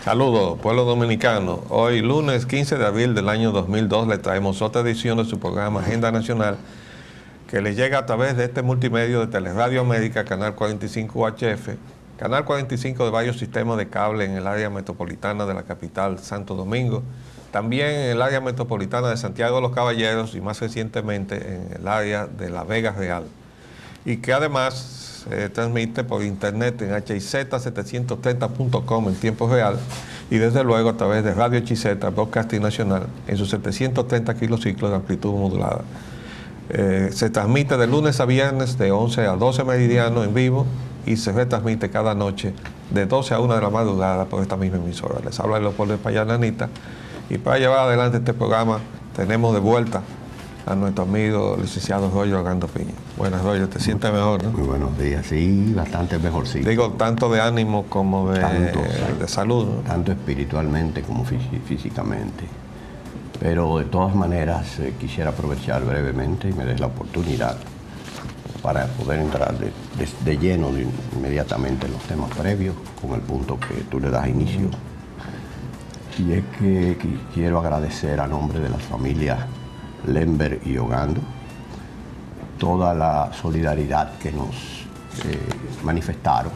Saludos, pueblo dominicano. Hoy, lunes 15 de abril del año 2002, le traemos otra edición de su programa Agenda Nacional, que le llega a través de este multimedio de Teleradio América, Canal 45 UHF, Canal 45 de varios sistemas de cable en el área metropolitana de la capital, Santo Domingo, también en el área metropolitana de Santiago de los Caballeros y más recientemente en el área de La Vega Real, y que además se transmite por internet en HIZ730.com en tiempo real y desde luego a través de Radio HIZ, Broadcasting Nacional, en sus 730 kilociclos de amplitud modulada. Se transmite de lunes a viernes de 11 a 12 meridiano en vivo y se retransmite cada noche de 12 a 1 de la madrugada por esta misma emisora. Les habla Leopoldo Payananita, y para llevar adelante este programa tenemos de vuelta a nuestro amigo licenciado Roger Orlando Piña. Buenas, Roger, ¿te sientes mejor, no? Muy buenos días, sí, bastante mejorcito. Digo, tanto de ánimo como de salud, ¿no? Tanto espiritualmente como físicamente. Pero de todas maneras quisiera aprovechar brevemente y me des la oportunidad para poder entrar de lleno inmediatamente en los temas previos con el punto que tú le das inicio. Y es que quiero agradecer a nombre de las familias Lember y Ogando toda la solidaridad que nos manifestaron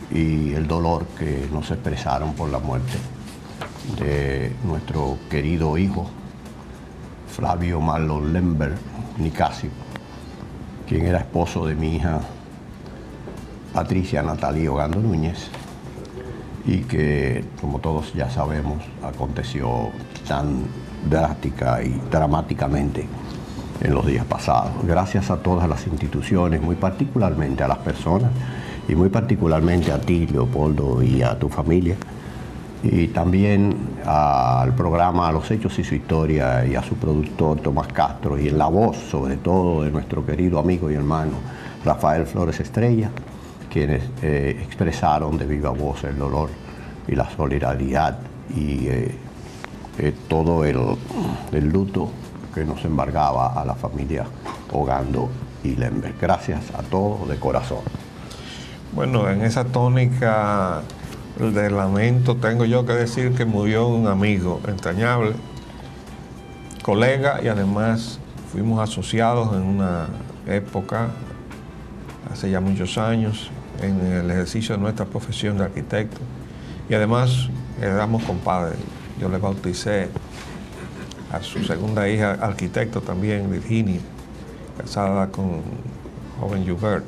y el dolor que nos expresaron por la muerte de nuestro querido hijo Flavio Marlon Lember Nicasio, quien era esposo de mi hija Patricia Natalie Ogando Núñez, y que, como todos ya sabemos, aconteció tan drástica y dramáticamente en los días pasados. Gracias a todas las instituciones, muy particularmente a las personas y muy particularmente a ti, Leopoldo, y a tu familia, y también al programa Los Hechos y su Historia y a su productor Tomás Castro, y en la voz sobre todo de nuestro querido amigo y hermano Rafael Flores Estrella, quienes expresaron de viva voz el dolor y la solidaridad y todo el luto que nos embargaba a la familia Ogando y Lember. Gracias a todos de corazón. Bueno, en esa tónica de lamento tengo yo que decir que murió un amigo entrañable, colega, y además fuimos asociados en una época, hace ya muchos años, en el ejercicio de nuestra profesión de arquitecto, y además éramos compadres. Yo le bauticé a su segunda hija, arquitecto también, Virginia, casada con joven Joubert.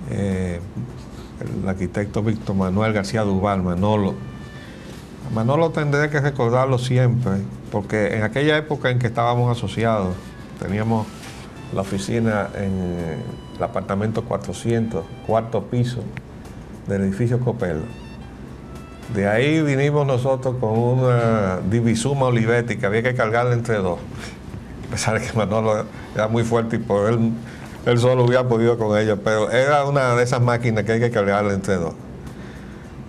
El arquitecto Víctor Manuel García Duval, Manolo. A Manolo tendré que recordarlo siempre, porque en aquella época en que estábamos asociados, teníamos la oficina en el apartamento 400, cuarto piso del edificio Copelo. De ahí vinimos nosotros con una Divisuma Olivetti que había que cargarla entre dos. A pesar de que Manolo era muy fuerte y por él solo hubiera podido con ella, pero era una de esas máquinas que hay que cargarla entre dos.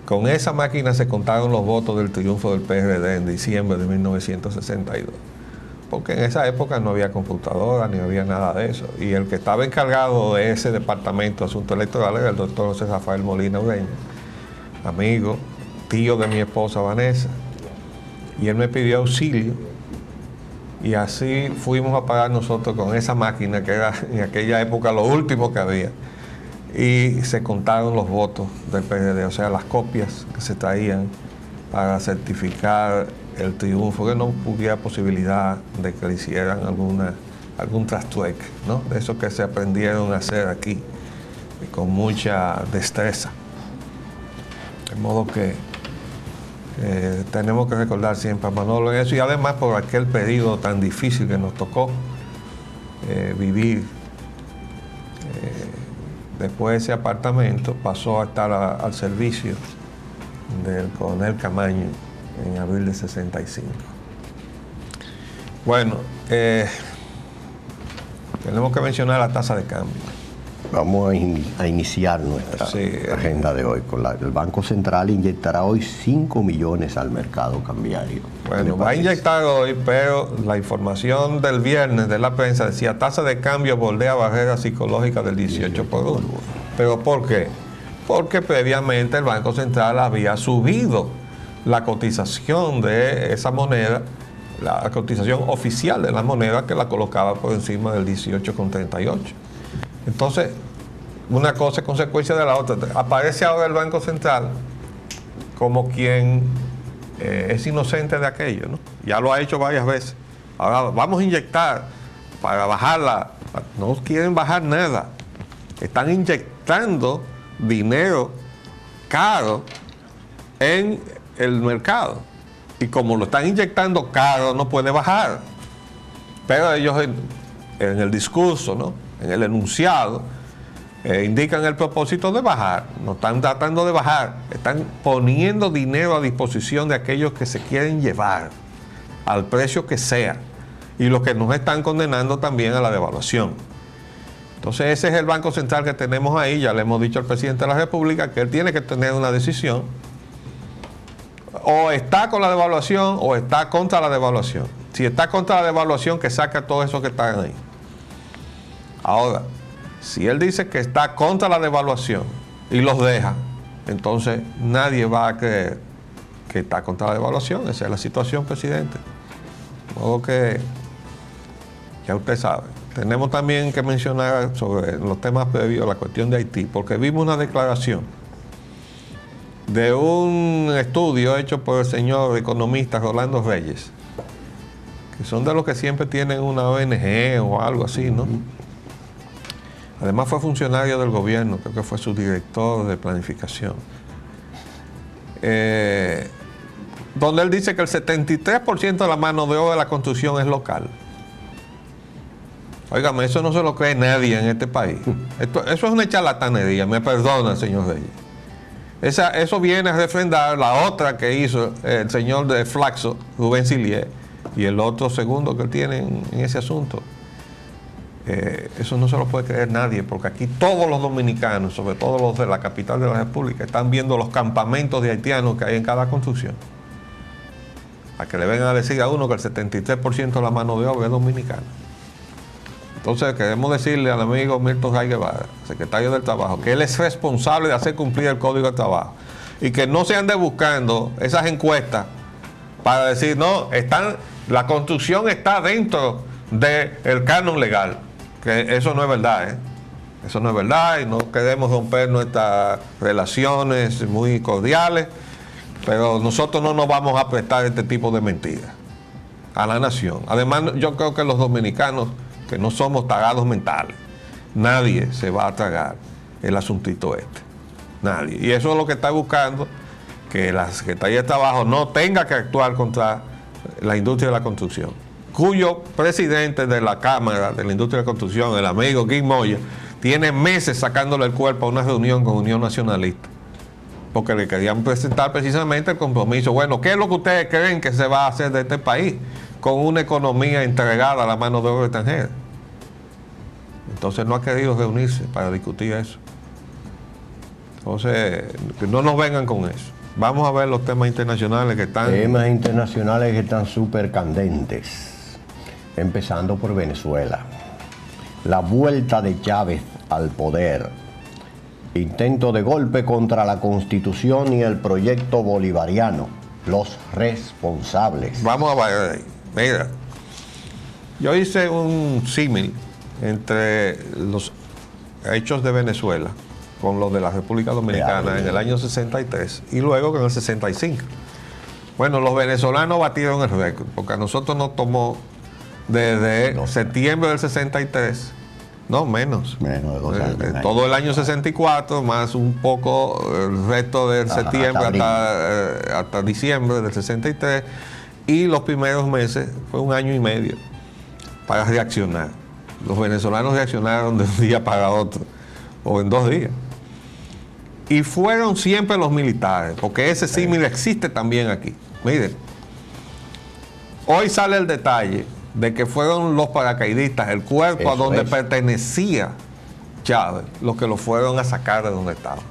Con esa máquina se contaron los votos del triunfo del PRD en diciembre de 1962. Porque en esa época no había computadora ni había nada de eso. Y el que estaba encargado de ese departamento de asuntos electorales era el doctor José Rafael Molina Ureña, amigo, tío de mi esposa Vanessa. Y él me pidió auxilio y así fuimos a pagar nosotros con esa máquina que era en aquella época lo último que había. Y se contaron los votos del PRD, o sea, las copias que se traían para certificar el triunfo, que no hubiera posibilidad de que le hicieran algún trastrueque, ¿no? De eso que se aprendieron a hacer aquí con mucha destreza. De modo que tenemos que recordar siempre a Manolo en eso, y además por aquel periodo tan difícil que nos tocó vivir. Después ese apartamento pasó a estar al servicio del coronel Camaño en abril de 65. Bueno, tenemos que mencionar la tasa de cambio. Vamos a iniciar nuestra agenda de hoy. El Banco Central inyectará hoy 5 millones al mercado cambiario. Bueno, va a inyectar hoy, pero la información del viernes de la prensa decía tasa de cambio bordea barrera psicológica del 18 por 1. ¿Pero por qué? porque previamente el Banco Central había subido la cotización de esa moneda, la cotización oficial de la moneda, que la colocaba por encima del 18,38. Entonces, una cosa es consecuencia de la otra. Aparece ahora el Banco Central como quien es inocente de aquello, ¿no? Ya lo ha hecho varias veces. Ahora vamos a inyectar para bajarla. No quieren bajar nada. Están inyectando dinero caro en el mercado. Y como lo están inyectando caro, no puede bajar. Pero ellos en el discurso, ¿no?, en el enunciado, indican el propósito de bajar. No están tratando de bajar, están poniendo dinero a disposición de aquellos que se quieren llevar, al precio que sea. Y los que nos están condenando también a la devaluación. Entonces ese es el Banco Central que tenemos ahí. Ya le hemos dicho al presidente de la República que él tiene que tener una decisión. O está con la devaluación o está contra la devaluación. Si está contra la devaluación, que saque a todos esos que están ahí. Ahora, si él dice que está contra la devaluación y los deja, entonces nadie va a creer que está contra la devaluación. Esa es la situación, presidente. De modo que ya usted sabe. Tenemos también que mencionar sobre los temas previos, la cuestión de Haití, porque vimos una declaración de un estudio hecho por el señor economista Rolando Reyes, que son de los que siempre tienen una ONG o algo así, ¿no? Además fue funcionario del gobierno, creo que fue su director de planificación. Donde él dice que el 73% de la mano de obra de la construcción es local. Óigame, eso no se lo cree nadie en este país. Eso es una charlatanería, me perdona, señor Reyes. Eso viene a refrendar la otra que hizo el señor de Flaxo, Rubén Sillier, y el otro segundo que él tiene en ese asunto. Eso no se lo puede creer nadie, porque aquí todos los dominicanos, sobre todo los de la capital de la República, están viendo los campamentos de haitianos que hay en cada construcción. A que le vengan a decir a uno que el 73% de la mano de obra es dominicana. Entonces queremos decirle al amigo Milton Ray Guevara, secretario del Trabajo, que él es responsable de hacer cumplir el Código de Trabajo y que no se ande buscando esas encuestas para decir, no, la construcción está dentro del canon legal, que eso no es verdad, eso no es verdad, y no queremos romper nuestras relaciones muy cordiales, pero nosotros no nos vamos a prestar este tipo de mentiras a la nación. Además, yo creo que los dominicanos, que no somos tagados mentales, nadie se va a tragar el asuntito este, nadie. Y eso es lo que está buscando, que la Secretaría de Trabajo no tenga que actuar contra la industria de la construcción, cuyo presidente de la Cámara de la Industria de la Construcción, el amigo Guy Moya, tiene meses sacándole el cuerpo a una reunión con Unión Nacionalista, porque le querían presentar precisamente el compromiso. Bueno, ¿qué es lo que ustedes creen que se va a hacer de este país con una economía entregada a la mano de obra extranjera? Entonces no ha querido reunirse para discutir eso. Entonces, que no nos vengan con eso. Vamos a ver los temas internacionales que están... Temas internacionales que están súper candentes. Empezando por Venezuela. La vuelta de Chávez al poder. Intento de golpe contra la Constitución y el proyecto bolivariano. Los responsables. Vamos a ver ahí. Mira, yo hice un símil entre los hechos de Venezuela con los de la República Dominicana en el año 63 y luego con el 65. Bueno, los venezolanos batieron el récord, porque a nosotros nos tomó desde septiembre del 63, no, menos de 2 años. Todo el año 64, más un poco el resto del septiembre hasta diciembre del 63, y los primeros meses fue 1 año y medio para reaccionar. Los venezolanos reaccionaron de un día para otro, o en 2 días. Y fueron siempre los militares, porque ese símil existe también aquí. Miren, hoy sale el detalle de que fueron los paracaidistas, el cuerpo a donde pertenecía Chávez, los que lo fueron a sacar de donde estaba.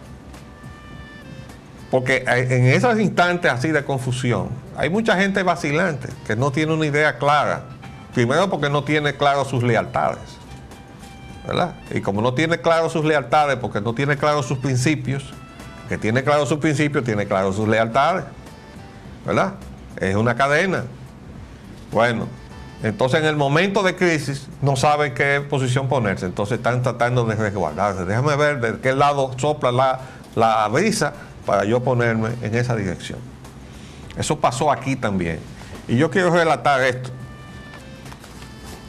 Porque en esos instantes así de confusión, hay mucha gente vacilante que no tiene una idea clara. Primero porque no tiene claro sus lealtades, ¿verdad? Y como no tiene claro sus lealtades, porque no tiene claro sus principios, que tiene claro sus principios, tiene claro sus lealtades, ¿verdad? Es una cadena. Bueno, entonces en el momento de crisis no saben qué posición ponerse, entonces están tratando de resguardarse. Déjame ver de qué lado sopla la brisa para yo ponerme en esa dirección. Eso pasó aquí también. Y yo quiero relatar esto.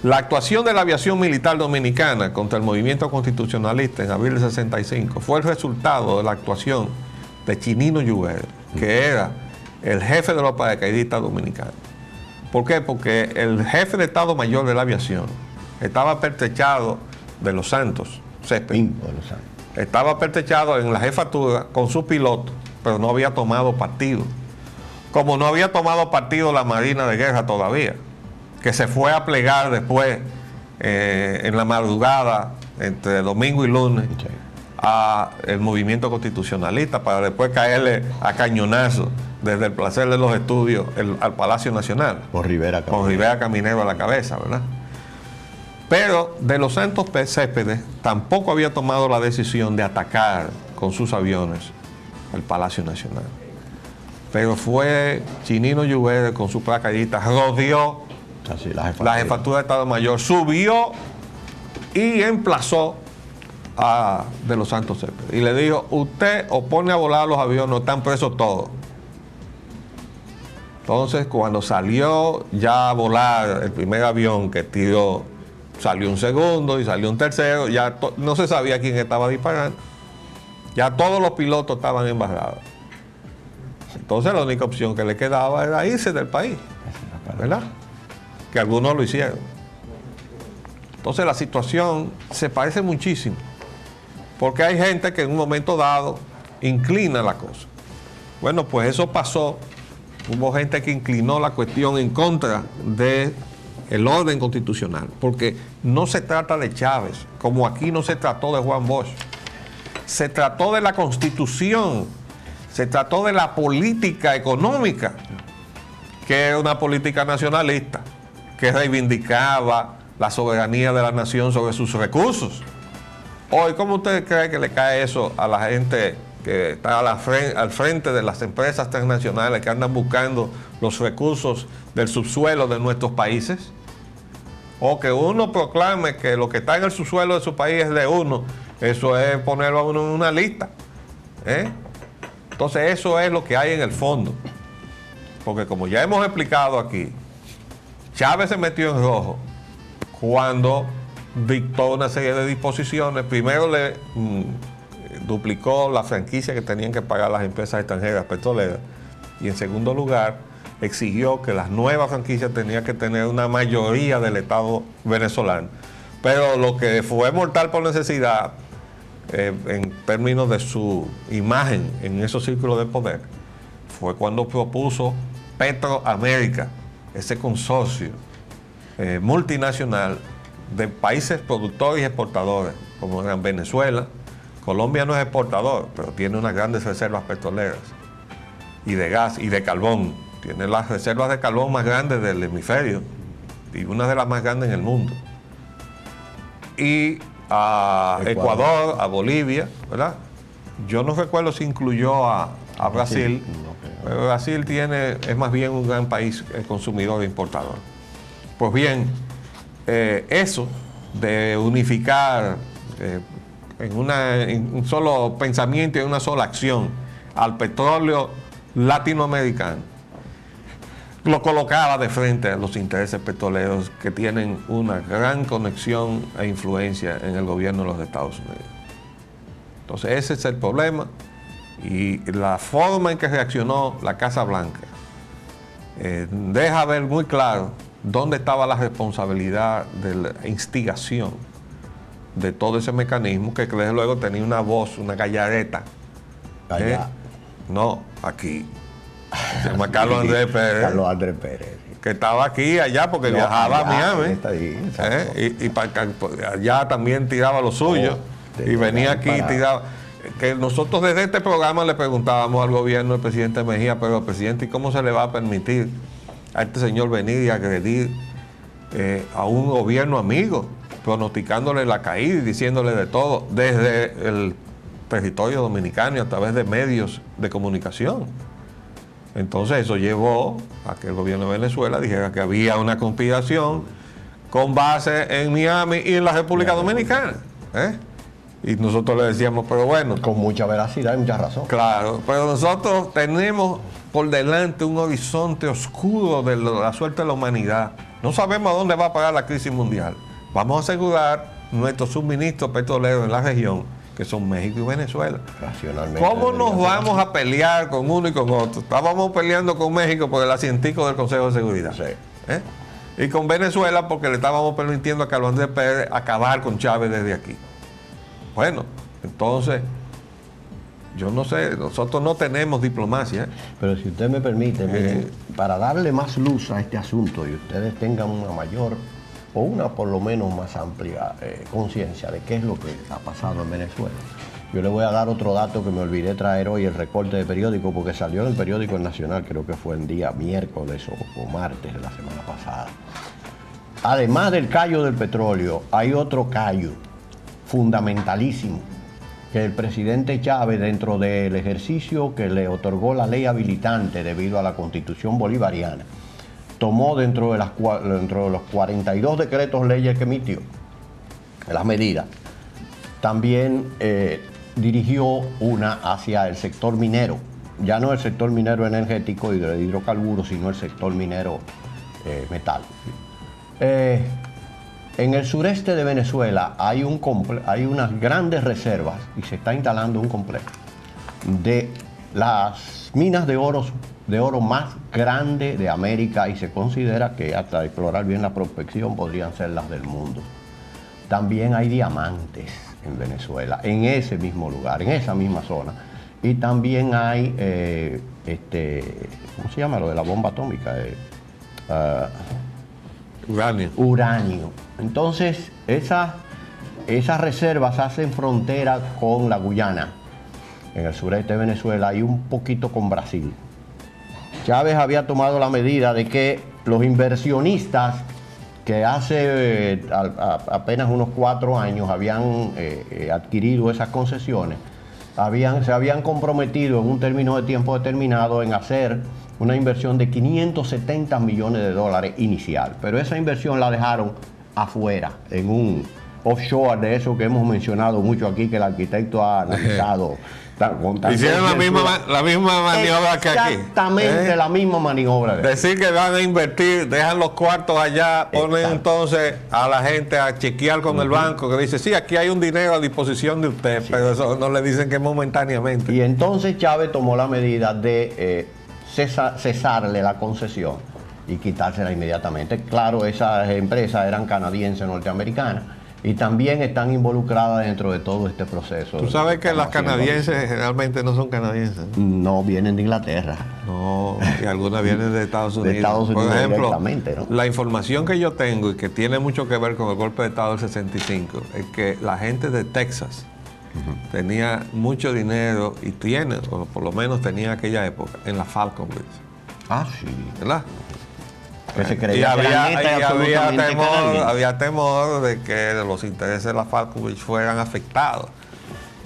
La actuación de la aviación militar dominicana contra el movimiento constitucionalista en abril del 65 fue el resultado de la actuación de Chinino Lluver, que era el jefe de los paracaidistas dominicanos. ¿Por qué? Porque el jefe de Estado Mayor de la aviación estaba pertrechado de Los Santos, Céspedes. Estaba pertrechado en la jefatura con su piloto, pero no había tomado partido. Como no había tomado partido la Marina de Guerra todavía, que se fue a plegar después, en la madrugada, entre domingo y lunes, a el movimiento constitucionalista, para después caerle a cañonazo desde el placer de los estudios al Palacio Nacional. Con Rivera Caminero a la cabeza, ¿verdad? Pero de Los Santos Céspedes tampoco había tomado la decisión de atacar con sus aviones el Palacio Nacional. Pero fue Chinino Lluver con su paracaidista, rodeó la jefatura de Estado Mayor, subió y emplazó a de Los Santos Céspedes. Y le dijo, usted o pone a volar los aviones, o están presos todos. Entonces, cuando salió ya a volar el primer avión que tiró, salió un segundo y salió un tercero, ya no se sabía quién estaba disparando. Ya todos los pilotos estaban embarrados. Entonces, la única opción que le quedaba era irse del país, ¿verdad? Que algunos lo hicieron. Entonces, la situación se parece muchísimo, porque hay gente que en un momento dado inclina la cosa. Bueno, pues eso pasó. Hubo gente que inclinó la cuestión en contra del orden constitucional, porque no se trata de Chávez, como aquí no se trató de Juan Bosch. Se trató de la Constitución, se trató de la política económica, que era una política nacionalista, que reivindicaba la soberanía de la nación sobre sus recursos. Hoy, ¿cómo usted cree que le cae eso a la gente que está al frente de las empresas transnacionales que andan buscando los recursos del subsuelo de nuestros países? O que uno proclame que lo que está en el subsuelo de su país es de uno, eso es ponerlo a uno en una lista. Entonces eso es lo que hay en el fondo. Porque como ya hemos explicado aquí, Chávez se metió en rojo cuando dictó una serie de disposiciones. Primero le duplicó la franquicia que tenían que pagar las empresas extranjeras petroleras, y en segundo lugar exigió que las nuevas franquicias tenían que tener una mayoría del Estado venezolano. Pero lo que fue mortal por necesidad, en términos de su imagen en esos círculos de poder, fue cuando propuso Petroamérica, ese consorcio multinacional de países productores y exportadores, como eran Venezuela. Colombia no es exportador, pero tiene unas grandes reservas petroleras y de gas y de carbón. Tiene las reservas de carbón más grandes del hemisferio y una de las más grandes en el mundo. Y a Ecuador, a Bolivia, ¿verdad? Yo no recuerdo si incluyó a Brasil, pero Brasil es más bien un gran país consumidor e importador. Pues bien, eso de unificar en un solo pensamiento y en una sola acción al petróleo latinoamericano, lo colocaba de frente a los intereses petroleros que tienen una gran conexión e influencia en el gobierno de los Estados Unidos. Entonces ese es el problema, y la forma en que reaccionó la Casa Blanca deja ver muy claro dónde estaba la responsabilidad de la instigación de todo ese mecanismo, que desde luego tenía una voz, una gallareta. No, aquí. Se llama Carlos Andrés Pérez. Carlos Andrés Pérez. Que estaba aquí, allá, porque viajaba a Miami. Y allá también tiraba lo suyo. Y venía aquí y tiraba. Que nosotros desde este programa le preguntábamos al gobierno del presidente Mejía, pero presidente, ¿y cómo se le va a permitir a este señor venir y agredir a un gobierno amigo, pronosticándole la caída y diciéndole de todo, desde territorio dominicano y a través de medios de comunicación. Entonces eso llevó a que el gobierno de Venezuela dijera que había una conspiración con base en Miami y en la República Dominicana. Y nosotros le decíamos, pero bueno. Con mucha veracidad y mucha razón. Claro, pero nosotros tenemos por delante un horizonte oscuro de la suerte de la humanidad. No sabemos a dónde va a parar la crisis mundial. Vamos a asegurar nuestros suministros petroleros en la región, que son México y Venezuela. Racionalmente. ¿Cómo nos vamos a pelear con uno y con otro? Estábamos peleando con México por el asientico del Consejo de Seguridad. Sí. Y con Venezuela porque le estábamos permitiendo a Carlos Andrés Pérez acabar con Chávez desde aquí. Bueno, entonces, yo no sé, nosotros no tenemos diplomacia. Pero si usted me permite, miren, para darle más luz a este asunto y ustedes tengan una mayor o una por lo menos más amplia conciencia de qué es lo que ha pasado en Venezuela, yo le voy a dar otro dato que me olvidé traer hoy, el recorte de periódico, porque salió en el periódico Nacional, creo que fue el día miércoles o martes de la semana pasada. Además del callo del petróleo, hay otro callo fundamentalísimo que el presidente Chávez, dentro del ejercicio que le otorgó la ley habilitante debido a la Constitución bolivariana, tomó dentro de los 42 decretos leyes que emitió, las medidas, también dirigió una hacia el sector minero, ya no el sector minero energético y de hidrocarburos, sino el sector minero metal. En el sureste de Venezuela hay unas grandes reservas y se está instalando un complejo de las minas de oro más grandes de América, y se considera que hasta explorar bien la prospección podrían ser las del mundo. También hay diamantes en Venezuela, en ese mismo lugar, en esa misma zona. Y también hay, ¿cómo se llama lo de la bomba atómica? Uranio. Entonces, esas reservas hacen frontera con la Guyana, en el sureste de Venezuela, y un poquito con Brasil. Chávez había tomado la medida de que los inversionistas que hace apenas unos 4 años habían adquirido esas concesiones, se habían comprometido en un término de tiempo determinado en hacer una inversión de 570 millones de dólares inicial, pero esa inversión la dejaron afuera, en un offshore de eso que hemos mencionado mucho aquí, que el arquitecto ha analizado. Hicieron la misma maniobra que aquí. Exactamente la misma maniobra. Decir que van a invertir, dejan los cuartos allá, ponen entonces a la gente a chequear con el banco, que dice, sí, aquí hay un dinero a disposición de usted, pero eso no le dicen que momentáneamente. Y entonces Chávez tomó la medida de cesarle la concesión y quitársela inmediatamente. Claro, esas empresas eran canadienses, norteamericanas, y también están involucradas dentro de todo este proceso. Tú sabes que las canadienses generalmente no son canadienses. No, vienen de Inglaterra. No, y algunas vienen de Estados Unidos. De Estados Unidos. Por ejemplo, ¿no? La información que yo tengo y que tiene mucho que ver con el golpe de Estado del 65 es que la gente de Texas tenía mucho dinero y tiene, o por lo menos tenía en aquella época, en la Falconbridge. Ah, sí. ¿Verdad? Que se Y creía había temor de que los intereses de la Falconbridge fueran afectados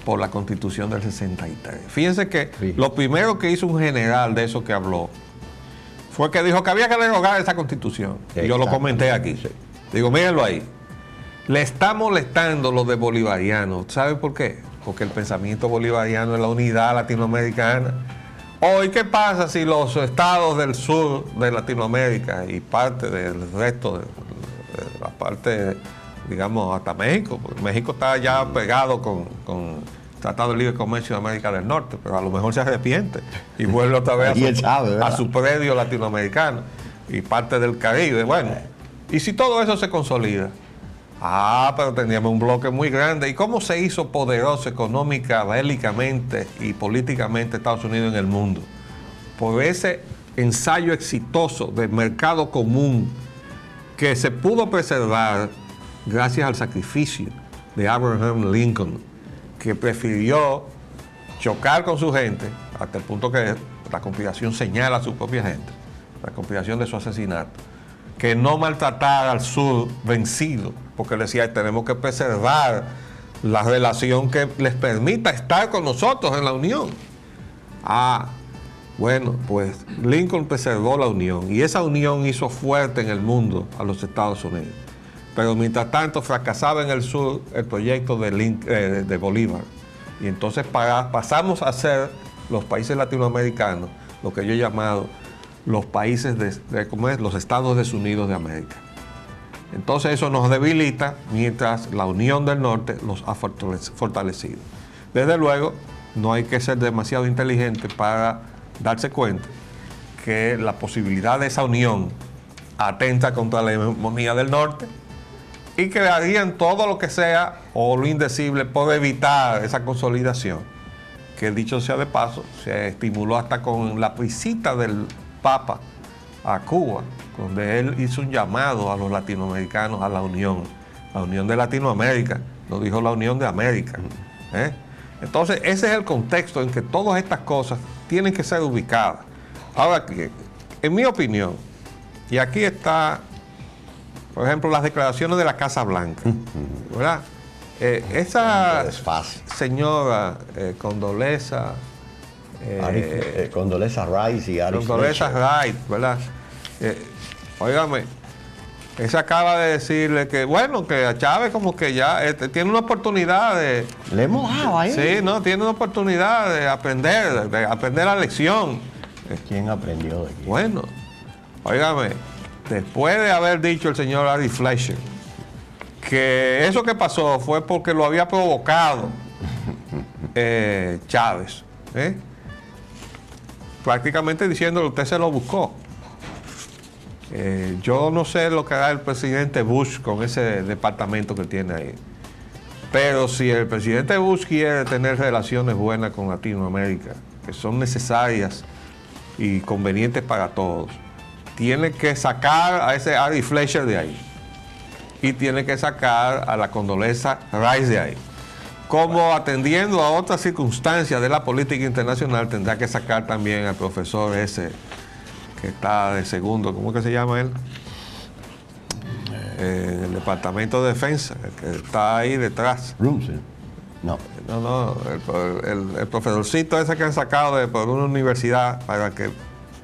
por la Constitución del 63. Fíjense que lo primero que hizo un general de eso que habló fue que dijo que había que derogar esa Constitución. Y yo lo comenté aquí. Digo, mírenlo ahí. Le está molestando lo de bolivariano. ¿Sabe por qué? Porque el pensamiento bolivariano es la unidad latinoamericana. Hoy, ¿qué pasa si los estados del sur de Latinoamérica y parte del resto de la parte, digamos, hasta México, porque México está ya pegado con Tratado de Libre Comercio de América del Norte, pero a lo mejor se arrepiente y vuelve otra vez a su predio latinoamericano y parte del Caribe? Bueno, y si todo eso se consolida, pero teníamos un bloque muy grande. ¿Y cómo se hizo poderoso económica, bélicamente y políticamente Estados Unidos en el mundo? Por ese ensayo exitoso del mercado común que se pudo preservar gracias al sacrificio de Abraham Lincoln, que prefirió chocar con su gente, hasta el punto que la conspiración señala a su propia gente, la conspiración de su asesinato, que no maltratar al sur vencido, porque decía, tenemos que preservar la relación que les permita estar con nosotros en la Unión. Bueno, pues Lincoln preservó la Unión y esa Unión hizo fuerte en el mundo a los Estados Unidos. Pero mientras tanto fracasaba en el sur el proyecto de Bolívar. Y entonces pasamos a ser los países latinoamericanos, lo que yo he llamado los países los Estados desunidos de América. Entonces eso nos debilita mientras la Unión del Norte los ha fortalecido. Desde luego, no hay que ser demasiado inteligente para darse cuenta que la posibilidad de esa unión atenta contra la hegemonía del norte y que harían todo lo que sea o lo indecible por evitar esa consolidación, que dicho sea de paso, se estimuló hasta con la visita del Papa a Cuba, donde él hizo un llamado a los latinoamericanos a la unión de Latinoamérica, no dijo la Unión de América. Entonces ese es el contexto en que todas estas cosas tienen que ser ubicadas. Ahora, en mi opinión, y aquí está, por ejemplo, las declaraciones de la Casa Blanca, ¿verdad? Esa señora Condoleezza Rice y Ari Condoleezza Rice, ¿verdad? Óigame, esa acaba de decirle que, bueno, que a Chávez como que ya tiene una oportunidad de... Le hemos dado ahí. Sí, no, tiene una oportunidad de aprender la lección. ¿Quién aprendió de aquí? Bueno, óigame, después de haber dicho el señor Ari Fleischer que eso que pasó fue porque lo había provocado Chávez, prácticamente diciéndole usted se lo buscó. Yo no sé lo que hará el presidente Bush con ese departamento que tiene ahí, pero si el presidente Bush quiere tener relaciones buenas con Latinoamérica, que son necesarias y convenientes para todos, tiene que sacar a ese Ari Fleischer de ahí y tiene que sacar a la Condoleezza Rice de ahí. Como atendiendo a otras circunstancias de la política internacional, tendrá que sacar también al profesor ese que está de segundo, ¿cómo es que se llama él? En el Departamento de Defensa, el que está ahí detrás. Rumsfeld. No. No, el profesorcito ese que han sacado por una universidad para que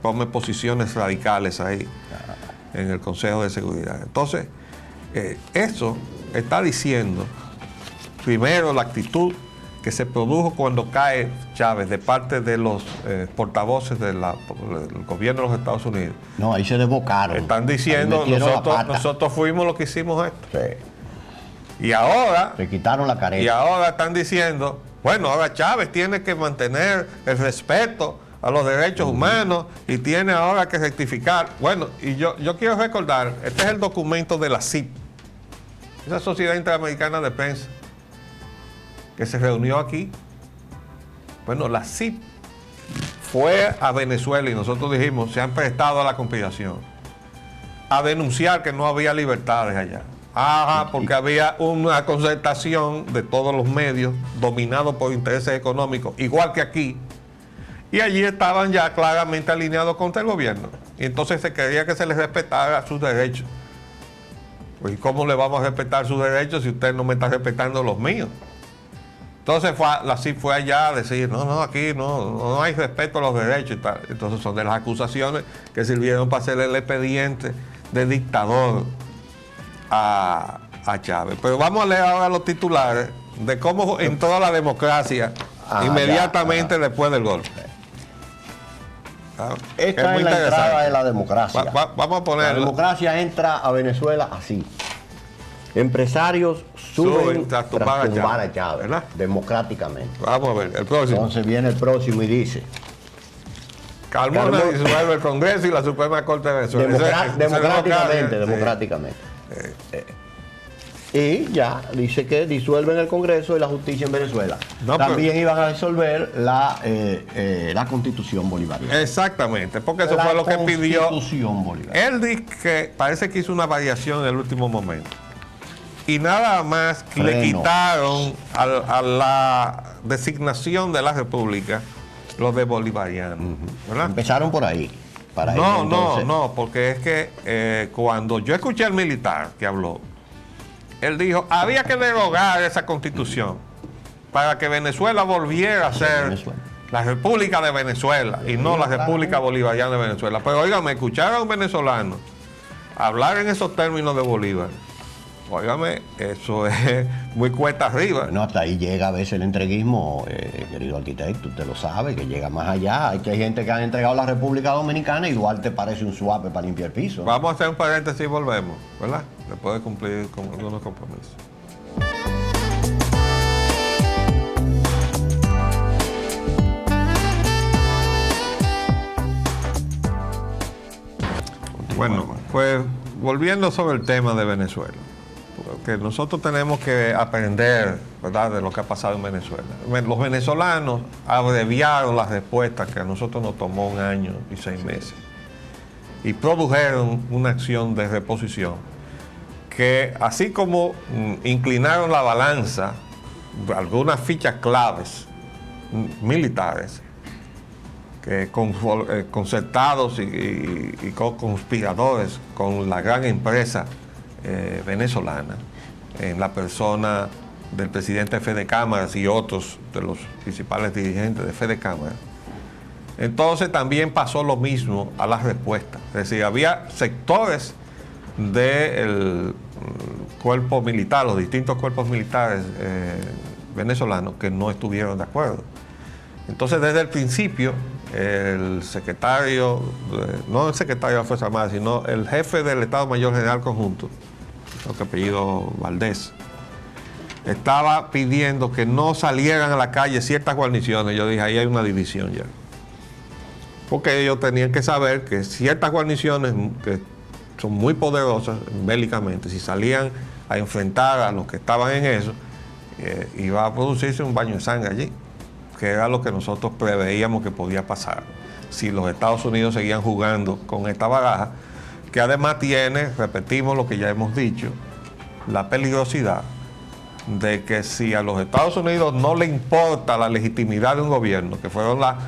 tome posiciones radicales ahí en el Consejo de Seguridad. Entonces, eso está diciendo, primero, la actitud que se produjo cuando cae Chávez de parte de los portavoces del gobierno de los Estados Unidos. No, ahí se desbocaron. Están diciendo, nosotros fuimos los que hicimos esto. Sí. Y ahora... Se quitaron la careta. Y ahora están diciendo, bueno, ahora Chávez tiene que mantener el respeto a los derechos humanos y tiene ahora que rectificar. Bueno, y yo quiero recordar, este es el documento de la CIP, esa Sociedad Interamericana de Prensa, que se reunió aquí. Bueno, la CIP fue a Venezuela y nosotros dijimos, se han prestado a la conspiración, a denunciar que no había libertades allá. Porque había una concertación de todos los medios dominados por intereses económicos, igual que aquí, y allí estaban ya claramente alineados contra el gobierno. Y entonces se quería que se les respetara sus derechos. Pues, ¿cómo le vamos a respetar sus derechos si usted no me está respetando los míos? Entonces la CIP fue allá a decir, no, aquí no hay respeto a los derechos y tal. Entonces son de las acusaciones que sirvieron para hacer el expediente de dictador a Chávez. Pero vamos a leer ahora los titulares de cómo entró la democracia inmediatamente después del golpe. Esta es la entrada de la democracia. Vamos a poner. La democracia entra a Venezuela así. Empresarios suben tras tumbar a Chávez, ¿verdad? Democráticamente. Vamos a ver, el próximo. Entonces viene el próximo y dice: Carmona disuelve el Congreso y la Suprema Corte de Venezuela. Democráticamente. Y ya dice que disuelven el Congreso y la justicia en Venezuela. También iban a disolver la Constitución bolivariana. Exactamente, porque eso fue lo que pidió. Constitución bolivariana. Él dice que parece que hizo una variación en el último momento. Y nada más le quitaron a la designación de la República los de bolivariano. ¿Verdad? Empezaron por ahí. No, porque es que cuando yo escuché al militar que habló, él dijo, había que derogar esa constitución para que Venezuela volviera a ser la República de Venezuela y no la República Bolivariana de Venezuela. Pero óigame, escuchar a un venezolano hablar en esos términos de Bolívar, óigame, eso es muy cuesta arriba. Bueno, hasta ahí llega a veces el entreguismo, querido arquitecto, usted lo sabe, que llega más allá. Hay que hay gente que ha entregado la República Dominicana y Duarte parece un suape para limpiar el piso. Vamos a hacer un paréntesis y volvemos, ¿verdad? Después de cumplir con algunos compromisos. Bueno, pues volviendo sobre el tema de Venezuela, porque nosotros tenemos que aprender, ¿verdad?, de lo que ha pasado en Venezuela. Los venezolanos abreviaron las respuestas que a nosotros nos tomó 1 año y 6 meses y produjeron una acción de reposición que, así como inclinaron la balanza, algunas fichas claves militares, que concertados y conspiradores con la gran empresa venezolana, en la persona del presidente de Fede Cámaras y otros de los principales dirigentes de Fede Cámaras. Entonces también pasó lo mismo a las respuestas. Es decir, había sectores del cuerpo militar, los distintos cuerpos militares venezolanos, que no estuvieron de acuerdo. Entonces, desde el principio, el secretario, no el secretario de la Fuerza Armada, sino el jefe del Estado Mayor General Conjunto, creo que apellido Valdés, estaba pidiendo que no salieran a la calle ciertas guarniciones. Yo dije, ahí hay una división ya. Porque ellos tenían que saber que ciertas guarniciones que son muy poderosas bélicamente, si salían a enfrentar a los que estaban en eso, iba a producirse un baño de sangre allí, que era lo que nosotros preveíamos que podía pasar si los Estados Unidos seguían jugando con esta baraja, que además tiene, repetimos lo que ya hemos dicho, la peligrosidad de que si a los Estados Unidos no le importa la legitimidad de un gobierno, que fueron la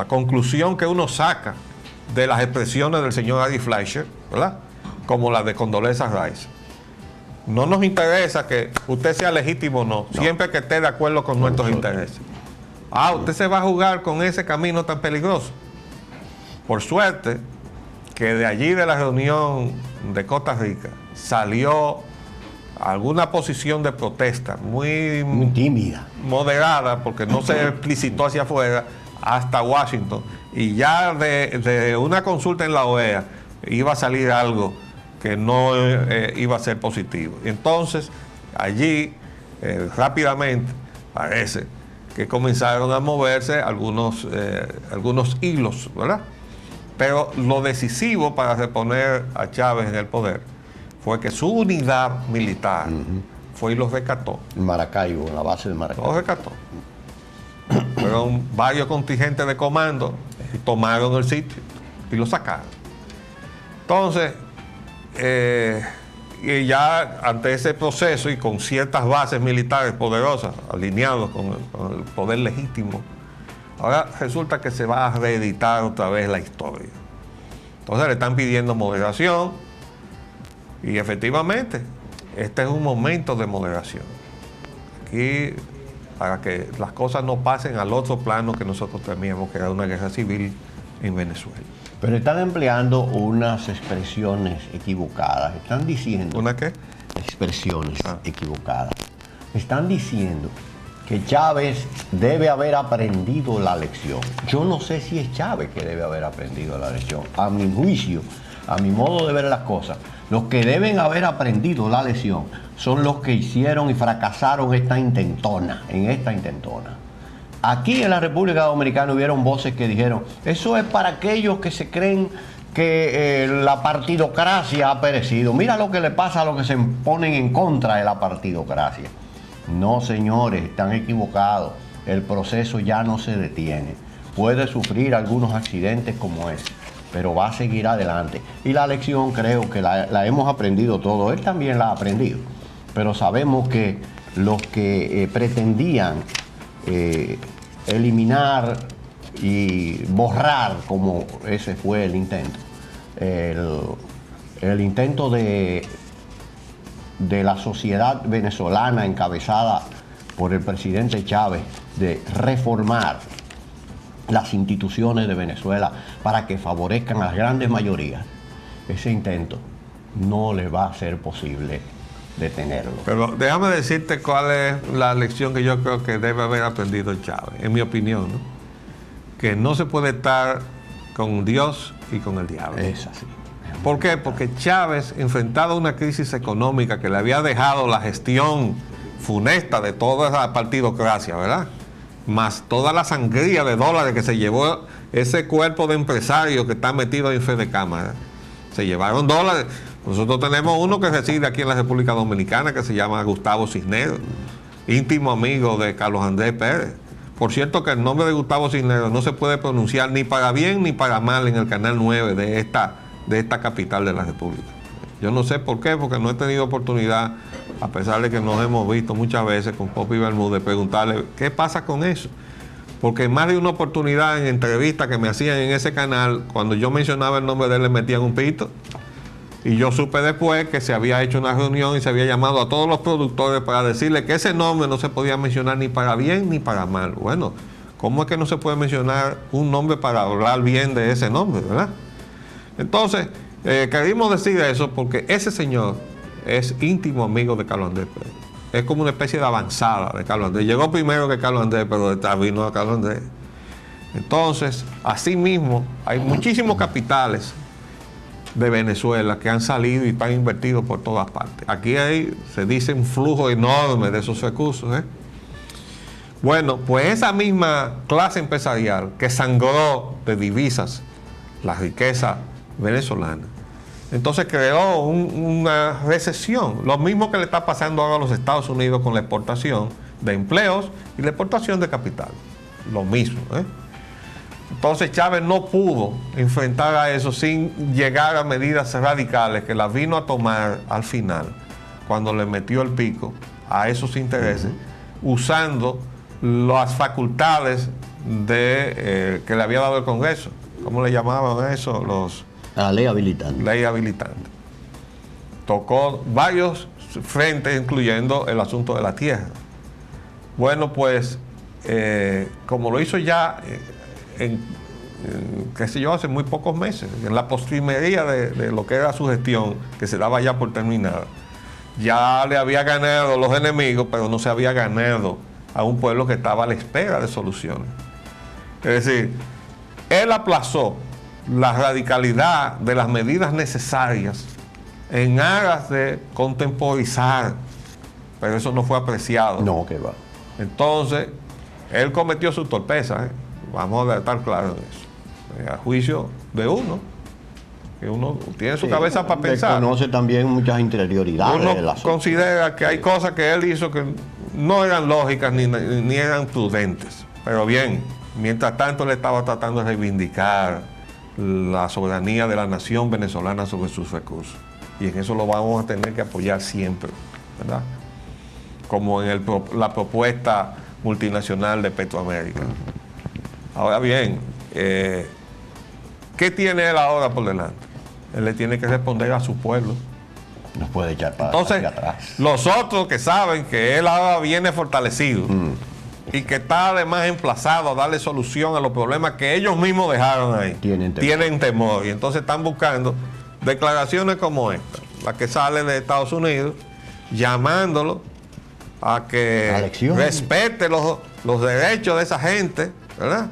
conclusión que uno saca de las expresiones del señor Ari Fleischer, ¿verdad?, como la de Condoleezza Rice. No nos interesa que usted sea legítimo o no, siempre que esté de acuerdo con nuestros intereses. Usted se va a jugar con ese camino tan peligroso. Por suerte, que de allí de la reunión de Costa Rica salió alguna posición de protesta muy tímida, moderada, porque no se explicitó hacia afuera, hasta Washington. Y ya de una consulta en la OEA iba a salir algo que no iba a ser positivo. Entonces, allí rápidamente parece que comenzaron a moverse algunos hilos, ¿verdad? Pero lo decisivo para reponer a Chávez en el poder fue que su unidad militar fue y los rescató. En Maracaibo, en la base de Maracaibo. Los rescató. Fueron varios contingentes de comando y tomaron el sitio y lo sacaron. Entonces, y ya ante ese proceso y con ciertas bases militares poderosas, alineados con el poder legítimo, ahora resulta que se va a reeditar otra vez la historia. Entonces le están pidiendo moderación y efectivamente este es un momento de moderación. Aquí, para que las cosas no pasen al otro plano que nosotros temíamos, que era una guerra civil en Venezuela. Pero están empleando unas expresiones equivocadas. Están diciendo... ¿Una qué? Expresiones equivocadas. Están diciendo que Chávez debe haber aprendido la lección. Yo no sé si es Chávez que debe haber aprendido la lección. A mi juicio, a mi modo de ver las cosas, los que deben haber aprendido la lección son los que hicieron y fracasaron en esta intentona. Aquí en la República Dominicana hubieron voces que dijeron, eso es para aquellos que se creen que la partidocracia ha perecido. Mira lo que le pasa a los que se ponen en contra de la partidocracia. No, señores, están equivocados. El proceso ya no se detiene. Puede sufrir algunos accidentes como ese, pero va a seguir adelante. Y la lección creo que la hemos aprendido todos. Él también la ha aprendido. Pero sabemos que los que pretendían eliminar y borrar, como ese fue el intento, el intento de de la sociedad venezolana encabezada por el presidente Chávez de reformar las instituciones de Venezuela para que favorezcan a las grandes mayorías, ese intento no le va a ser posible detenerlo. Pero déjame decirte cuál es la lección que yo creo que debe haber aprendido Chávez, en mi opinión, ¿no? Que no se puede estar con Dios y con el diablo. Es así. ¿Por qué? Porque Chávez, enfrentado a una crisis económica que le había dejado la gestión funesta de toda esa partidocracia, ¿verdad? Más toda la sangría de dólares que se llevó ese cuerpo de empresarios que está metido en Fedecámara. Se llevaron dólares. Nosotros tenemos uno que reside aquí en la República Dominicana que se llama Gustavo Cisneros, íntimo amigo de Carlos Andrés Pérez. Por cierto que el nombre de Gustavo Cisneros no se puede pronunciar ni para bien ni para mal en el canal 9 de esta capital de la República. Yo no sé por qué, porque no he tenido oportunidad, a pesar de que nos hemos visto muchas veces con Popi Bermúdez, preguntarle qué pasa con eso. Porque en más de una oportunidad en entrevistas que me hacían en ese canal, cuando yo mencionaba el nombre de él, le metían un pito. Y yo supe después que se había hecho una reunión y se había llamado a todos los productores para decirle que ese nombre no se podía mencionar ni para bien ni para mal. Bueno, ¿cómo es que no se puede mencionar un nombre para hablar bien de ese nombre, verdad? Entonces, queríamos decir eso porque ese señor es íntimo amigo de Carlos Andrés Pérez. Es como una especie de avanzada de Carlos Andrés. Llegó primero que Carlos Andrés, pero detrás vino a Carlos Andrés. Entonces, asimismo, hay muchísimos capitales de Venezuela que han salido y están invertidos por todas partes. Aquí se dice un flujo enorme de esos recursos, ¿eh? Bueno, pues esa misma clase empresarial que sangró de divisas la riqueza venezolana, entonces creó una recesión, lo mismo que le está pasando ahora a los Estados Unidos con la exportación de empleos y la exportación de capital, lo mismo, ¿eh? Entonces Chávez no pudo enfrentar a eso sin llegar a medidas radicales que las vino a tomar al final, cuando le metió el pico a esos intereses, usando las facultades que le había dado el Congreso. ¿Cómo le llamaban eso? La ley habilitante. Ley habilitante. Tocó varios frentes, incluyendo el asunto de la tierra. Bueno, pues, como lo hizo ya qué sé yo, hace muy pocos meses, en la postrimería de lo que era su gestión, que se daba ya por terminada, ya le había ganado los enemigos, pero no se había ganado a un pueblo que estaba a la espera de soluciones. Es decir, él aplazó la radicalidad de las medidas necesarias en aras de contemporizar, pero eso no fue apreciado. No, que va. Entonces, él cometió su torpeza, ¿eh? Vamos a estar claros en eso. A juicio de uno, que uno tiene su cabeza para pensar. Conoce también muchas interioridades. Uno considera que hay cosas que él hizo que no eran lógicas ni eran prudentes. Pero bien, mientras tanto él estaba tratando de reivindicar la soberanía de la nación venezolana sobre sus recursos. Y en eso lo vamos a tener que apoyar siempre, ¿verdad? Como en la propuesta multinacional de Petroamérica. Ahora bien, ¿qué tiene él ahora por delante? Él le tiene que responder a su pueblo. No puede echar para Entonces, atrás. Los otros que saben que él ahora viene fortalecido y que está además emplazado a darle solución a los problemas que ellos mismos dejaron ahí, tienen temor. Y entonces están buscando declaraciones como esta, la que sale de Estados Unidos, llamándolo a que respete los derechos de esa gente, ¿verdad?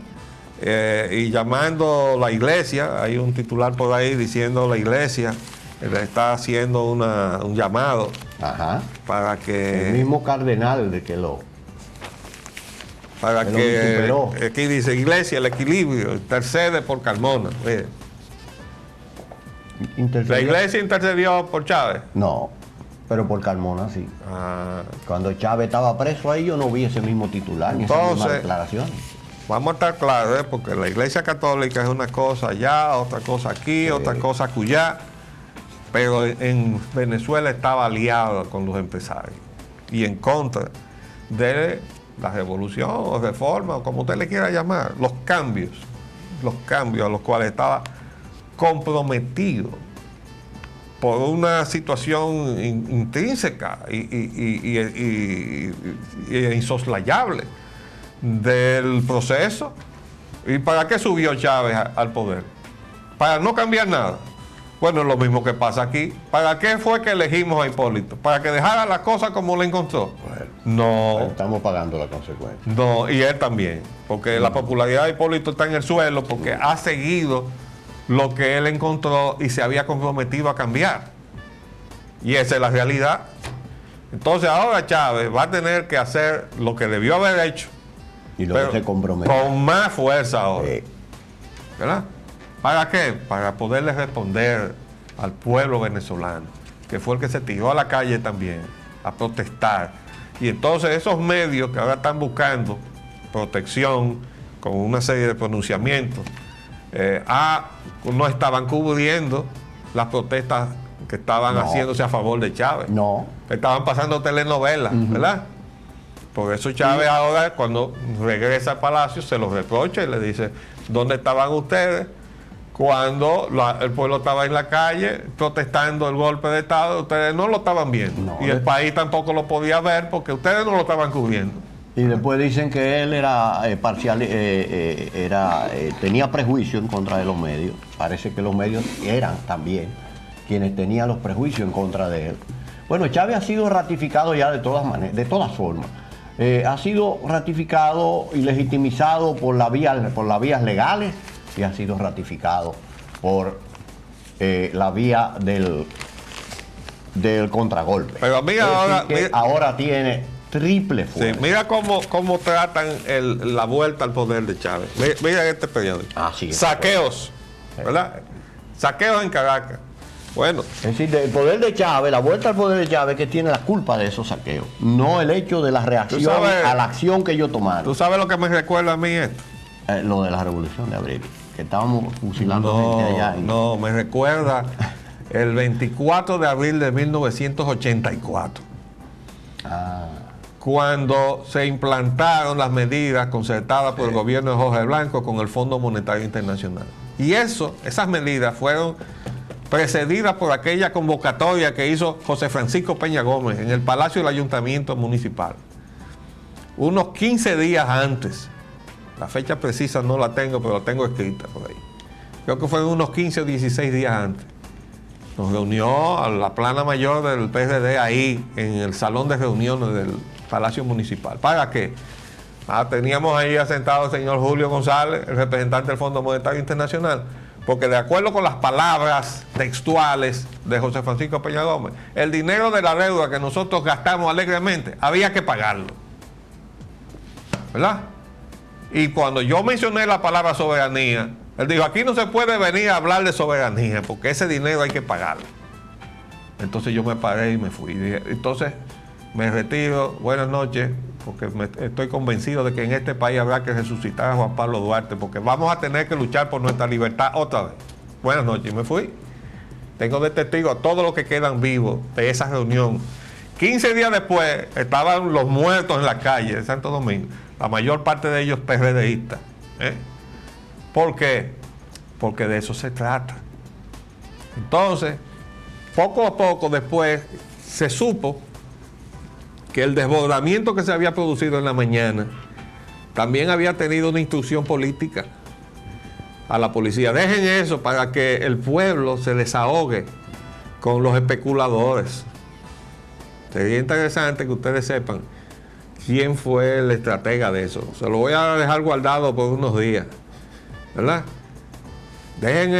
Y llamando la iglesia, hay un titular por ahí diciendo la iglesia le está haciendo un llamado. Ajá. Para que... El mismo cardenal de que para que aquí dice iglesia, el equilibrio, intercede por Carmona. ¿La iglesia intercedió por Chávez? No, pero por Carmona sí. Cuando Chávez estaba preso ahí yo no vi ese mismo titular ni esa misma declaración. Vamos a estar claros, porque la iglesia católica es una cosa allá, otra cosa aquí, otra cosa acullá, pero en Venezuela estaba aliado con los empresarios y en contra de la revolución o reforma, o como usted le quiera llamar, los cambios a los cuales estaba comprometido por una situación intrínseca e insoslayable del proceso. ¿Y para qué subió Chávez al poder? Para no cambiar nada. Bueno, es lo mismo que pasa aquí. ¿Para qué fue que elegimos a Hipólito? ¿Para que dejara las cosas como la encontró? Bueno, no. Estamos pagando la consecuencia. No, y él también. Porque la popularidad de Hipólito está en el suelo porque ha seguido lo que él encontró y se había comprometido a cambiar. Y esa es la realidad. Entonces ahora Chávez va a tener que hacer lo que debió haber hecho. Y lo que se comprometió. Con más fuerza ahora. ¿Verdad? ¿Para qué? Para poderle responder al pueblo venezolano, que fue el que se tiró a la calle también a protestar. Y entonces esos medios que ahora están buscando protección con una serie de pronunciamientos, no estaban cubriendo las protestas que estaban haciéndose a favor de Chávez. No. Estaban pasando telenovelas, ¿verdad? Por eso Chávez ahora, cuando regresa al Palacio, se los reprocha y le dice, ¿dónde estaban ustedes cuando el pueblo estaba en la calle protestando el golpe de Estado? Ustedes no lo estaban viendo. No, y el país tampoco lo podía ver porque ustedes no lo estaban cubriendo. Y después dicen que él era parcial, tenía prejuicio en contra de los medios. Parece que los medios eran también quienes tenían los prejuicios en contra de él. Bueno, Chávez ha sido ratificado ya de todas maneras, de todas formas. Ha sido ratificado y legitimizado por las vías legales y ha sido ratificado por la vía del contragolpe. Pero mira, ahora tiene triple fuerza. Sí, mira cómo tratan la vuelta al poder de Chávez. Mira este periódico. Saqueos, ¿verdad? Saqueos en Caracas. Bueno. Es decir, del poder de Chávez, la vuelta al poder de Chávez que tiene la culpa de esos saqueos, no el hecho de la reacción a la acción que ellos tomaron. ¿Tú sabes lo que me recuerda a mí esto? Lo de la Revolución de Abril, que estábamos fusilando gente allá. No, me recuerda el 24 de abril de 1984. Cuando se implantaron las medidas concertadas por el gobierno de Jorge Blanco con el Fondo Monetario Internacional. Y esas medidas fueron precedidas por aquella convocatoria que hizo José Francisco Peña Gómez en el Palacio del Ayuntamiento Municipal. Unos 15 días antes, la fecha precisa no la tengo, pero la tengo escrita por ahí. Creo que fueron unos 15 o 16 días antes. Nos reunió a la plana mayor del PRD ahí, en el salón de reuniones del Palacio Municipal. ¿Para qué? Teníamos ahí asentado al señor Julio González, el representante del Fondo Monetario Internacional, porque de acuerdo con las palabras textuales de José Francisco Peña Gómez, el dinero de la deuda que nosotros gastamos alegremente, había que pagarlo. ¿Verdad? Y cuando yo mencioné la palabra soberanía, él dijo, aquí no se puede venir a hablar de soberanía, porque ese dinero hay que pagarlo. Entonces yo me paré y me fui. Dije, entonces me retiro, buenas noches, porque estoy convencido de que en este país habrá que resucitar a Juan Pablo Duarte, porque vamos a tener que luchar por nuestra libertad otra vez. Buenas noches, y me fui. Tengo de testigo a todos los que quedan vivos de esa reunión. 15 días después estaban los muertos en la calle de Santo Domingo, la mayor parte de ellos PRDistas. ¿Por qué? Porque de eso se trata. Entonces, poco a poco después se supo que el desbordamiento que se había producido en la mañana también había tenido una instrucción política a la policía. Dejen eso para que el pueblo se desahogue con los especuladores. Sería interesante que ustedes sepan quién fue el estratega de eso. Se lo voy a dejar guardado por unos días, ¿verdad? Dejen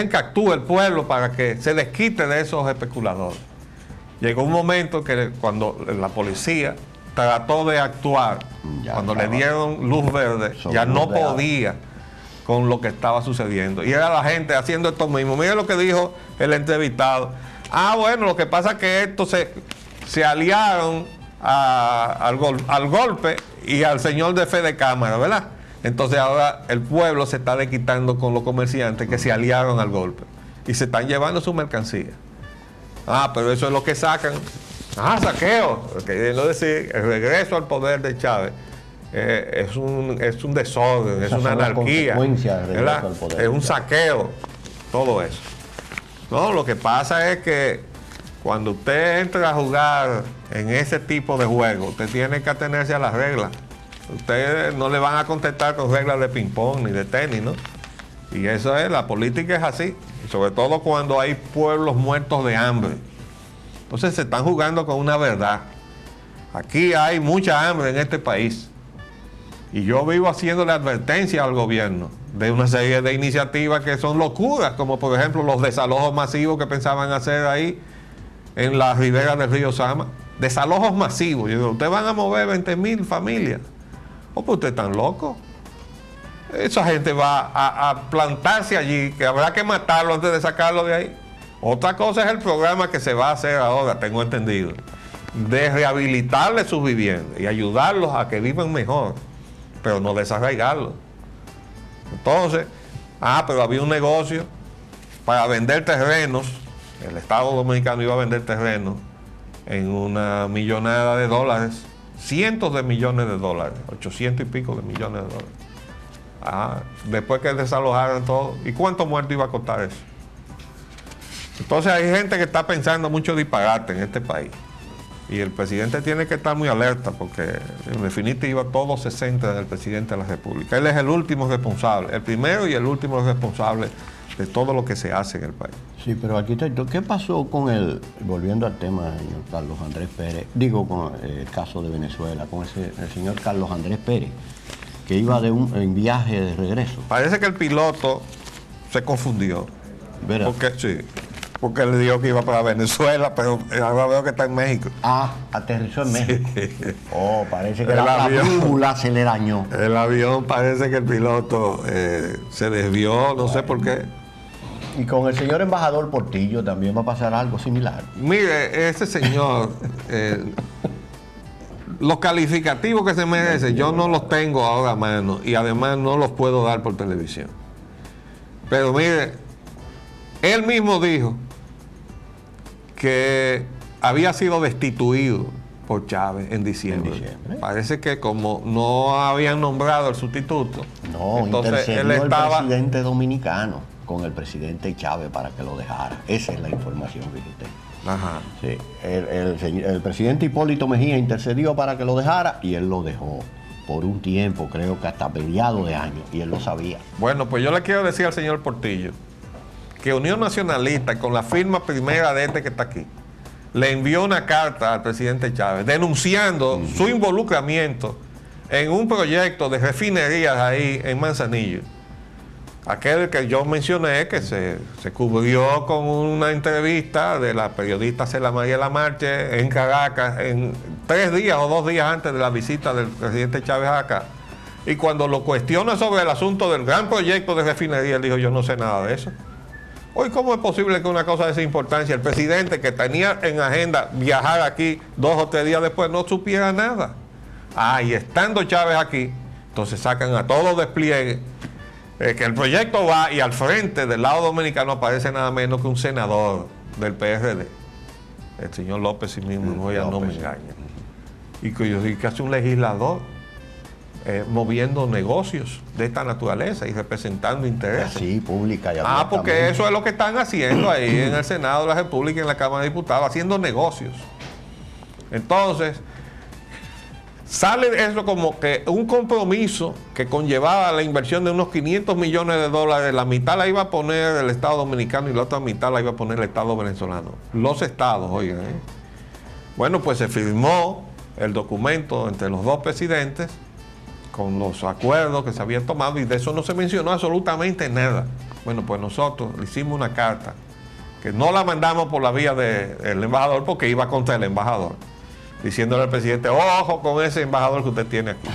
que actúe el pueblo para que se desquite de esos especuladores. Llegó un momento que cuando la policía trató de actuar, cuando le dieron luz verde, ya no podía con lo que estaba sucediendo. Y era la gente haciendo esto mismo. Mira lo que dijo el entrevistado. Bueno, lo que pasa es que estos se aliaron al golpe y al señor de fe de cámara, ¿verdad? Entonces ahora el pueblo se está desquitando con los comerciantes que se aliaron al golpe y se están llevando su mercancía. Pero eso es lo que sacan. Saqueo. Queriendo decir, el regreso al poder de Chávez es un desorden, es una anarquía. ¿Verdad? Es un saqueo, todo eso. No, lo que pasa es que cuando usted entra a jugar en ese tipo de juego, usted tiene que atenerse a las reglas. Ustedes no le van a contestar con reglas de ping-pong ni de tenis, ¿no? Y eso es, la política es así. Y sobre todo cuando hay pueblos muertos de hambre. Entonces se están jugando con una verdad. Aquí hay mucha hambre en este país. Y yo vivo haciéndole advertencia al gobierno de una serie de iniciativas que son locuras, como por ejemplo los desalojos masivos que pensaban hacer ahí en la ribera del río Sama. Desalojos masivos. Yo digo, ustedes van a mover 20,000 familias. ¿O pues ustedes están locos? Esa gente va a plantarse allí, que habrá que matarlo antes de sacarlo de ahí. Otra cosa es el programa que se va a hacer ahora, tengo entendido, de rehabilitarles sus viviendas y ayudarlos a que vivan mejor, pero no desarraigarlos. Entonces, pero había un negocio para vender terrenos. El Estado Dominicano iba a vender terrenos en una millonada de dólares, cientos de millones de dólares, 800 y pico de millones de dólares. Después que desalojaran todo. ¿Y cuánto muerto iba a costar eso? Entonces hay gente que está pensando mucho disparate en este país. Y el presidente tiene que estar muy alerta porque en definitiva todo se centra en el presidente de la República. Él es el último responsable, el primero y el último responsable de todo lo que se hace en el país. Sí, pero arquitecto, ¿qué pasó con volviendo al tema del señor Carlos Andrés Pérez, con el caso de Venezuela, con el señor Carlos Andrés Pérez, que iba en viaje de regreso? Parece que el piloto se confundió. ¿Verdad? Porque él dijo que iba para Venezuela, pero ahora veo que está en México. Aterrizó en México. Sí. Parece que la brújula se le dañó. El avión parece que el piloto se desvió, no sé por qué. Y con el señor embajador Portillo también va a pasar algo similar. Mire, ese señor, los calificativos que se merece, yo no los tengo ahora a mano y además no los puedo dar por televisión. Pero mire, él mismo dijo que había sido destituido por Chávez en diciembre. Parece que como no habían nombrado el sustituto, entonces él estaba... el presidente dominicano con el presidente Chávez para que lo dejara. Esa es la información que usted. Ajá. Sí, el presidente Hipólito Mejía intercedió para que lo dejara y él lo dejó por un tiempo, creo que hasta mediados de año, y él lo sabía. Bueno, pues yo le quiero decir al señor Portillo que Unión Nacionalista, con la firma primera de este que está aquí, le envió una carta al presidente Chávez denunciando su involucramiento en un proyecto de refinerías ahí en Manzanillo. Aquel que yo mencioné, que se cubrió con una entrevista de la periodista Cela María Lamarche en Caracas, en 3 días o 2 días antes de la visita del presidente Chávez acá. Y cuando lo cuestiona sobre el asunto del gran proyecto de refinería, él dijo, yo no sé nada de eso. Hoy, ¿cómo es posible que una cosa de esa importancia, el presidente que tenía en agenda viajar aquí 2 o 3 días después, no supiera nada? Y estando Chávez aquí, entonces sacan a todo despliegue, que el proyecto va y al frente del lado dominicano aparece nada menos que un senador del PRD, el señor López, si mismo no me engaña. Y que hace un legislador moviendo negocios de esta naturaleza y representando intereses. Sí, pública y porque eso es lo que están haciendo ahí en el Senado de la República y en la Cámara de Diputados, haciendo negocios. Entonces, sale eso como que un compromiso que conllevaba la inversión de unos 500 millones de dólares, la mitad la iba a poner el Estado Dominicano y la otra mitad la iba a poner el Estado venezolano. Los estados, oigan. Bueno, pues se firmó el documento entre los dos presidentes con los acuerdos que se habían tomado y de eso no se mencionó absolutamente nada. Bueno, pues nosotros le hicimos una carta que no la mandamos por la vía del embajador porque iba contra el embajador, diciéndole al presidente, ojo con ese embajador que usted tiene aquí,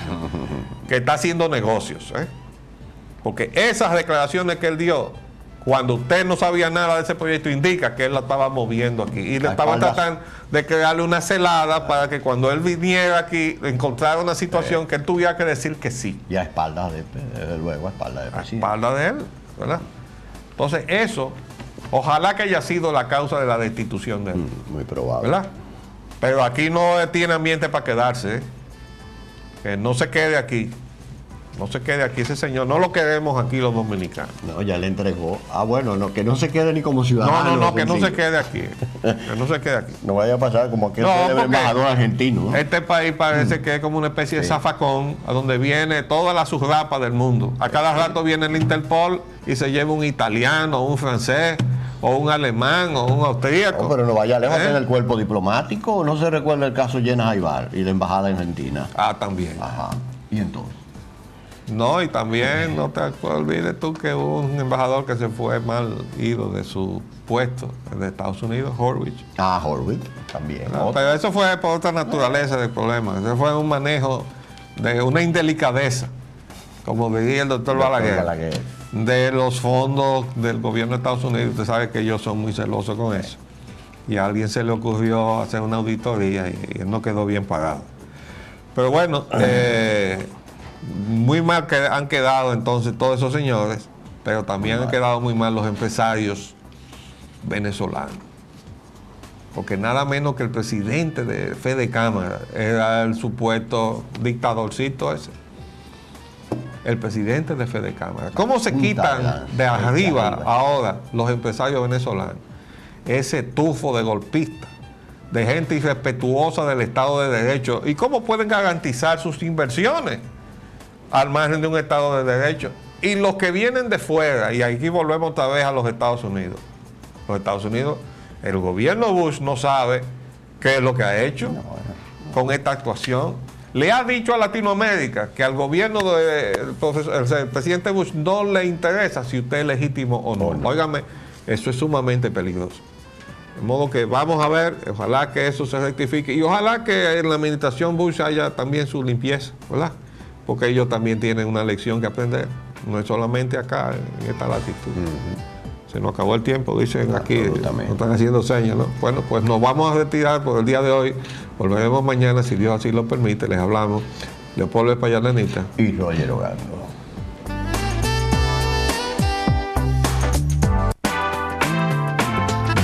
que está haciendo negocios. Porque esas declaraciones que él dio, cuando usted no sabía nada de ese proyecto, indica que él la estaba moviendo aquí. Y le estaban tratando de crearle una celada para que cuando él viniera aquí, encontrara una situación que él tuviera que decir que sí. Y a espaldas desde luego, a espaldas del presidente. A espaldas de él, ¿verdad? Entonces eso, ojalá que haya sido la causa de la destitución de él. Muy probable. ¿Verdad? Pero aquí no tiene ambiente para quedarse. Que no se quede aquí. No se quede aquí ese señor, no lo queremos aquí los dominicanos. No, ya le entregó. Ah, bueno, no, que no se quede ni como ciudadano. No, que no se quede aquí. Que no se quede aquí. No vaya a pasar como aquel embajador argentino, ¿no? Este país parece que es como una especie de zafacón, a donde viene toda la subrapa del mundo. A cada rato viene el Interpol y se lleva un italiano, un francés, o un alemán, o un austríaco. No, pero no vaya lejos en el cuerpo diplomático. ¿No se recuerda el caso Jenna Jaibar y la embajada en Argentina? Ah, también. Ajá. ¿Y entonces? No, y también no te olvides tú que hubo un embajador que se fue mal ido de su puesto de Estados Unidos, Horwich. Ah, Horwich también. No, pero eso fue por otra naturaleza del problema. Eso fue un manejo de una indelicadeza, como diría el doctor Balaguer, de los fondos del gobierno de Estados Unidos. Usted sabe que ellos son muy celosos con eso. Y a alguien se le ocurrió hacer una auditoría y él no quedó bien pagado. Pero bueno, muy mal que han quedado entonces todos esos señores, pero también han quedado muy mal los empresarios venezolanos. Porque nada menos que el presidente de Fede Cámara era el supuesto dictadorcito ese. El presidente de Fede Cámara. ¿Cómo se quitan de arriba ahora los empresarios venezolanos ese tufo de golpistas, de gente irrespetuosa del Estado de Derecho? ¿Y cómo pueden garantizar sus inversiones al margen de un Estado de Derecho? Y los que vienen de fuera, y aquí volvemos otra vez a los Estados Unidos. Los Estados Unidos, el gobierno Bush no sabe qué es lo que ha hecho con esta actuación. Le ha dicho a Latinoamérica que al gobierno del presidente Bush no le interesa si usted es legítimo o no. Óigame, eso es sumamente peligroso. De modo que vamos a ver, ojalá que eso se rectifique y ojalá que en la administración Bush haya también su limpieza, ¿verdad? Porque ellos también tienen una lección que aprender, no es solamente acá en esta latitud. Se nos acabó el tiempo, dicen aquí, nos están haciendo señas, ¿no? Bueno, pues nos vamos a retirar por el día de hoy, volveremos mañana, si Dios así lo permite, les hablamos. Leopoldo Espaillanita y Roger Ogando.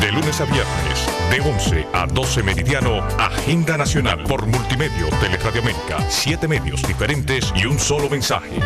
De lunes a viernes, de 11 a 12 meridiano, Agenda Nacional por Multimedio, Teleradio América, 7 medios diferentes y un solo mensaje.